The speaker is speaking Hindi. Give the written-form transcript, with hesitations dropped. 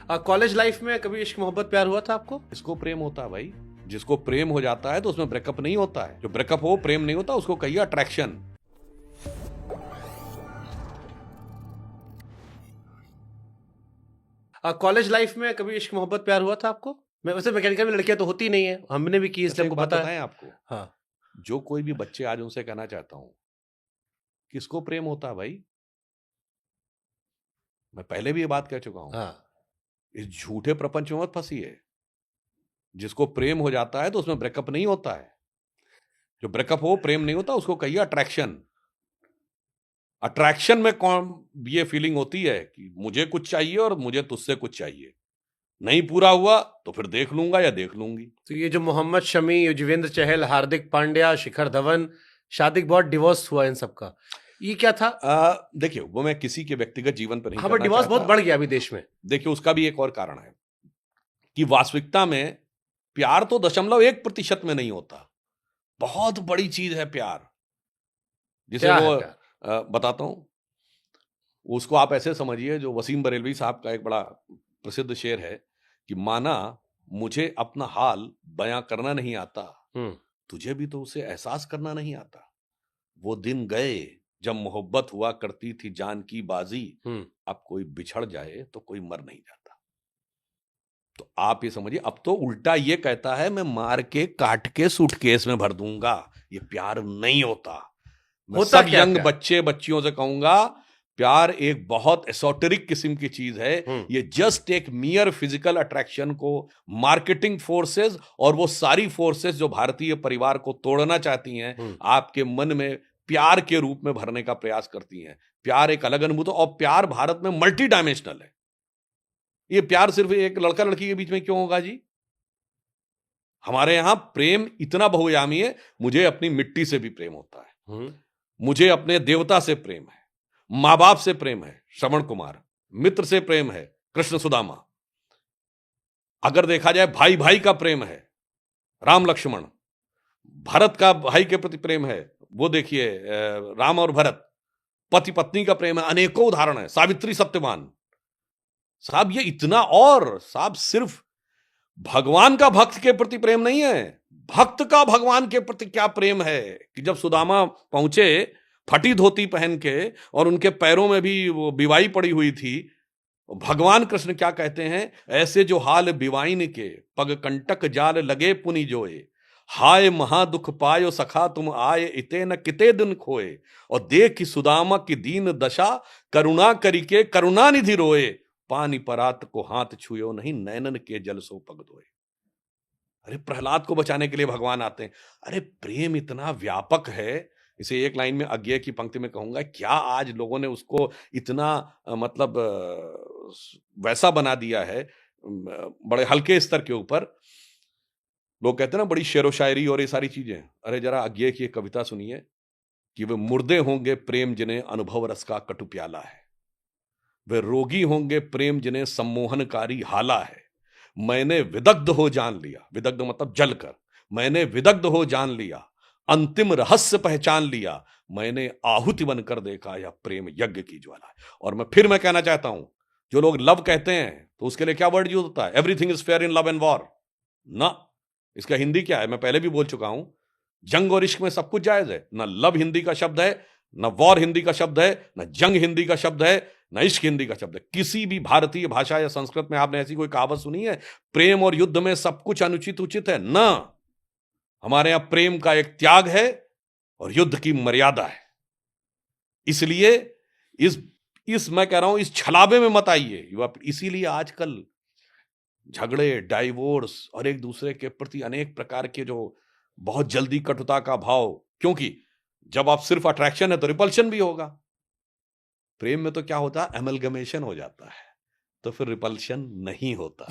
कॉलेज लाइफ में कभी इश्क मोहब्बत प्यार हुआ था आपको? इसको प्रेम होता है भाई। जिसको प्रेम हो जाता है तो उसमें ब्रेकअप नहीं होता है। जो ब्रेकअप हो प्रेम नहीं होता, उसको कहिए अट्रैक्शन। कॉलेज लाइफ में कभी इश्क मोहब्बत प्यार हुआ था आपको? मैं वैसे मैकेनिकल में लड़कियां तो होती नहीं है, हमने भी की इसलिए हमको पता है। आपको हाँ, जो कोई भी बच्चे आज उनसे कहना चाहता हूं, किसको प्रेम होता है भाई। मैं पहले भी ये बात कह चुका हूं। हाँ, इस झूठे प्रपंच में मत फंसिए। जिसको प्रेम हो जाता है तो उसमें ब्रेकअप नहीं होता है। जो ब्रेकअप हो प्रेम नहीं होता, उसको कहिए अट्रैक्शन। अट्रैक्शन में कौन ये फीलिंग होती है कि मुझे कुछ चाहिए और मुझे तुझसे कुछ चाहिए। नहीं पूरा हुआ तो फिर देख लूंगा या देख लूंगी। तो ये जो मोहम्मद शमी, युजवेंद्र चहल, हार्दिक पांड्या, शिखर धवन, शादी के बाद डिवोर्स हुआ, इन सबका ये क्या था? देखिए, वो मैं किसी के व्यक्तिगत जीवन पर नहीं हाँ, पर करना डिवोर्स चाहता। बहुत बढ़ गया अभी देश में। देखिए, उसका भी एक और कारण है कि वास्तविकता में प्यार तो 0.1% में नहीं होता। बहुत बड़ी चीज है प्यार, जिसे क्या वो है प्यार? बताता हूं। उसको आप ऐसे समझिए, जो वसीम बरेलवी साहब का एक बड़ा प्रसिद्ध शेर है कि माना मुझे अपना हाल बयां करना नहीं आता, तुझे भी तो उसे एहसास करना नहीं आता। वो दिन गए जब मोहब्बत हुआ करती थी जान की बाजी। अब कोई बिछड़ जाए तो कोई मर नहीं जाता। तो आप ये समझिए, अब तो उल्टा ये कहता है मैं मार के काट के सूटकेस में भर दूंगा। ये प्यार नहीं होता। मैं होता सब क्या यंग प्यार? बच्चे बच्चियों से कहूंगा, प्यार एक बहुत एसोटेरिक किस्म की चीज है। ये जस्ट एक मियर फिजिकल अट्रैक्शन को मार्केटिंग फोर्सेस और वो सारी फोर्सेस जो भारतीय परिवार को तोड़ना चाहती हैं, आपके मन में प्यार के रूप में भरने का प्रयास करती हैं। प्यार एक अलग अनुभूति, और प्यार भारत में मल्टी डायमेंशनल है। ये प्यार सिर्फ एक लड़का लड़की के बीच में क्यों होगा जी? हमारे यहां प्रेम इतना बहुआयामी है। मुझे अपनी मिट्टी से भी प्रेम होता है, मुझे अपने देवता से प्रेम है, मां बाप से प्रेम है, श्रवण कुमार, मित्र से प्रेम है, कृष्ण सुदामा। अगर देखा जाए भाई भाई का प्रेम है, राम लक्ष्मण। भरत का भाई के प्रति प्रेम है, वो देखिए राम और भरत। पति पत्नी का प्रेम है, अनेकों उदाहरण है। सावित्री सत्यवान साहब, ये इतना। और साहब, सिर्फ भगवान का भक्त के प्रति प्रेम नहीं है, भक्त का भगवान के प्रति क्या प्रेम है कि जब सुदामा पहुंचे फटी धोती पहन के और उनके पैरों में भी वो बिवाई पड़ी हुई थी, भगवान कृष्ण क्या कहते हैं, ऐसे जो हाल बिवाइन के पग कंटक जाल लगे पुनि जोए, हाय महादुख पायो सखा तुम आए इते न किते दिन खोए, और देख सुदामा की दीन दशा करुणा करी के करुणा निधि रोए, पानी परात को हाथ छुयो नहीं नैनन के जल सो पग धोए। अरे प्रहलाद को बचाने के लिए भगवान आते हैं। अरे प्रेम इतना व्यापक है, इसे एक लाइन में अज्ञेय की पंक्ति में कहूंगा, क्या आज लोगों ने उसको इतना मतलब वैसा बना दिया है, बड़े हल्के स्तर के ऊपर। लोग कहते हैं ना बड़ी शेरो शायरी और ये सारी चीजें। अरे जरा अज्ञेय की एक कविता सुनिए कि वे मुर्दे होंगे प्रेम जिन्हें अनुभव रस का कटु प्याला है, वे रोगी होंगे प्रेम जिन्हें सम्मोहनकारी हाला है, मैंने विदग्ध हो जान लिया, विदग्ध मतलब जलकर, मैंने विदग्ध हो जान लिया, अंतिम रहस्य पहचान लिया, मैंने आहुति बनकर देखा यह प्रेम यज्ञ की ज्वाला है। और मैं कहना चाहता हूं, जो लोग लव कहते हैं तो उसके लिए क्या वर्ड यूज होता है? Everything is fair in love and war ना। इसका हिंदी क्या है? मैं पहले भी बोल चुका हूं, जंग और इश्क में सब कुछ जायज है। ना लव हिंदी का शब्द है, ना वॉर हिंदी का शब्द है, ना जंग हिंदी का शब्द है, ना इश्क हिंदी का शब्द है। किसी भी भारतीय भाषा या संस्कृत में आपने ऐसी कोई कहावत सुनी है, प्रेम और युद्ध में सब कुछ अनुचित उचित है? ना, हमारे यहां प्रेम का एक त्याग है और युद्ध की मर्यादा है। इसलिए इस मैं कह रहा हूं, इस छलावे में मत आइए। इसीलिए आजकल झगड़े, डाइवोर्स और एक दूसरे के प्रति अनेक प्रकार के जो बहुत जल्दी कटुता का भाव, क्योंकि जब आप सिर्फ अट्रैक्शन है तो रिपल्शन भी होगा। प्रेम में तो क्या होता है, एमलगमेशन हो जाता है, तो फिर रिपल्शन नहीं होता।